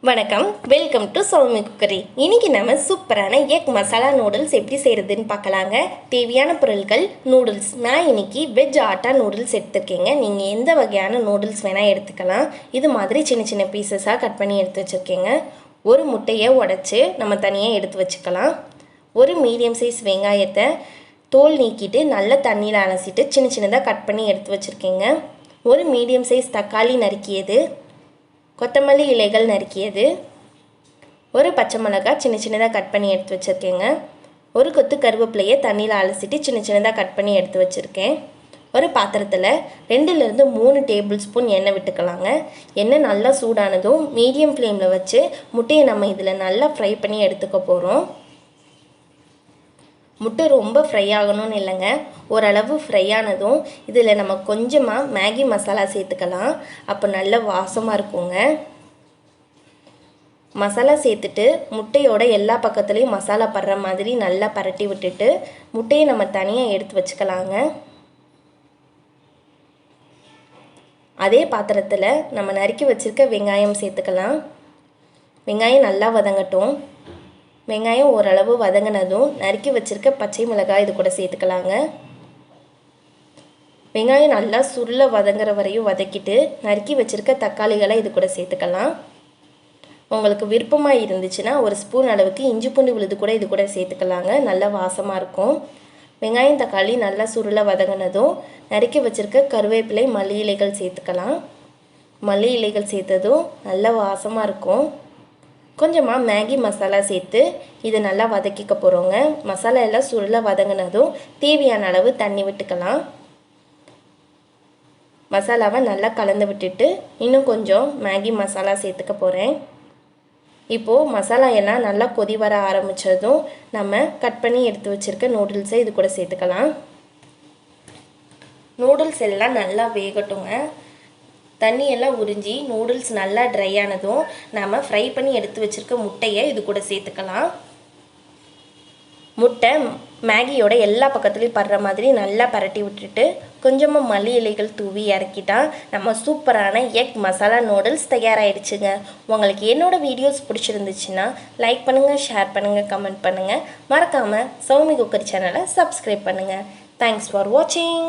வணக்கம், welcome to Soumi cookery. இன்றைக்கி நம்ம சூப்பரான எக் மசாலா நூடுல்ஸ் எப்படி செய்கிறதுன்னு பார்க்கலாங்க. தேவையான பொருட்கள் நூடுல்ஸ். நான் இன்றைக்கி வெஜ் ஆட்டா நூடுல்ஸ் எடுத்துருக்கேங்க. நீங்கள் எந்த வகையான நூடுல்ஸ் வேணால் எடுத்துக்கலாம். இது மாதிரி சின்ன சின்ன பீசஸாக கட் பண்ணி எடுத்து வச்சுருக்கேங்க. ஒரு முட்டையை உடச்சி நம்ம தனியாக எடுத்து வச்சுக்கலாம். ஒரு மீடியம் சைஸ் வெங்காயத்தை தோல் நீக்கிட்டு நல்ல தண்ணியில் அலசிட்டு சின்ன சின்னதாக கட் பண்ணி எடுத்து வச்சுருக்கேங்க. ஒரு மீடியம் சைஸ் தக்காளி நறுக்கியது, கொத்தமல்லி இலைகள் நறுக்கியது, ஒரு பச்சை மிளகாய் சின்ன சின்னதாக கட் பண்ணி எடுத்து வச்சுருக்கேங்க. ஒரு கொத்து கருவேப்பிலையை தண்ணியில் அலசிட்டு சின்ன சின்னதாக கட் பண்ணி எடுத்து வச்சுருக்கேன். ஒரு பாத்திரத்தில் 2லேருந்து 3 டேபிள் ஸ்பூன் எண்ணெய் விட்டுக்கலாங்க. எண்ணெய் நல்லா சூடானதும் மீடியம் ஃப்ளேமில் வச்சு முட்டையை நம்ம இதில் நல்லா ஃப்ரை பண்ணி எடுத்துக்க போகிறோம். முட்டை ரொம்ப ஃப்ரை ஆகணும்னு இல்லைங்க, ஓரளவு ஃப்ரை ஆனதும் இதில் நம்ம கொஞ்சமாக மேகி மசாலா சேர்த்துக்கலாம். அப்போ நல்ல வாசமாக இருக்குங்க. மசாலா சேர்த்துட்டு முட்டையோட எல்லா பக்கத்துலேயும் மசாலா படுற மாதிரி நல்லா பரட்டி விட்டுட்டு முட்டையை நம்ம தனியாக எடுத்து வச்சுக்கலாங்க. அதே பாத்திரத்தில் நம்ம நறுக்கி வச்சுருக்க வெங்காயம் சேர்த்துக்கலாம். வெங்காயம் நல்லா வதங்கட்டும். வெங்காயம் ஓரளவு வதங்கினதும் நறுக்கி வச்சுருக்க பச்சை மிளகாய் இது கூட சேர்த்துக்கலாங்க. வெங்காயம் நல்லா சுருள வதங்குற வரையும் வதக்கிட்டு நறுக்கி வச்சுருக்க தக்காளிகளை இது கூட சேர்த்துக்கலாம். உங்களுக்கு விருப்பமாக இருந்துச்சுன்னா ஒரு ஸ்பூன் அளவுக்கு இஞ்சி பூண்டு விழுது கூட இது கூட சேர்த்துக்கலாங்க. நல்லா வாசமாக இருக்கும். வெங்காயம் தக்காளி நல்லா சுருள வதங்கினதும் நறுக்கி வச்சுருக்க கருவேப்பிலை மல்லி இலைகள் சேர்த்துக்கலாம். மல்லி இலைகள் சேர்த்ததும் நல்லா வாசமாக இருக்கும். கொஞ்சமாக மேகி மசாலா சேர்த்து இதை நல்லா வதக்கிக்க போகிறோங்க. மசாலா எல்லாம் சுருள வதங்கினதும் தேவையான அளவு தண்ணி விட்டுக்கலாம். மசாலாவை நல்லா கலந்து விட்டுட்டு இன்னும் கொஞ்சம் மேகி மசாலா சேர்த்துக்க போகிறேன். இப்போது மசாலா எல்லாம் நல்லா கொதி வர ஆரம்பித்ததும் நம்ம கட் பண்ணி எடுத்து வச்சுருக்க நூடுல்ஸை இது கூட சேர்த்துக்கலாம். நூடுல்ஸ் எல்லாம் நல்லா வேகட்டுங்க. தண்ணியெல்லாம் உறிஞ்சி நூடுல்ஸ் நல்லா ட்ரை ஆனதும் நம்ம ஃப்ரை பண்ணி எடுத்து வச்சுருக்க முட்டையை இது கூட சேர்த்துக்கலாம். முட்டை மேகியோட எல்லா பக்கத்துலேயும் படுற மாதிரி நல்லா பரட்டி விட்டுட்டு கொஞ்சமாக மல்லி இலைகள் தூவி இறக்கிட்டா நம்ம சூப்பரான எக் மசாலா நூடுல்ஸ் தயாராகிடுச்சுங்க. உங்களுக்கு என்னோடய வீடியோஸ் பிடிச்சிருந்துச்சுன்னா லைக் பண்ணுங்கள், ஷேர் பண்ணுங்கள், கமெண்ட் பண்ணுங்கள். மறக்காமல் சௌமி குக்கரி சேனலை சப்ஸ்கிரைப் பண்ணுங்கள். தேங்க்ஸ் ஃபார் வாட்சிங்.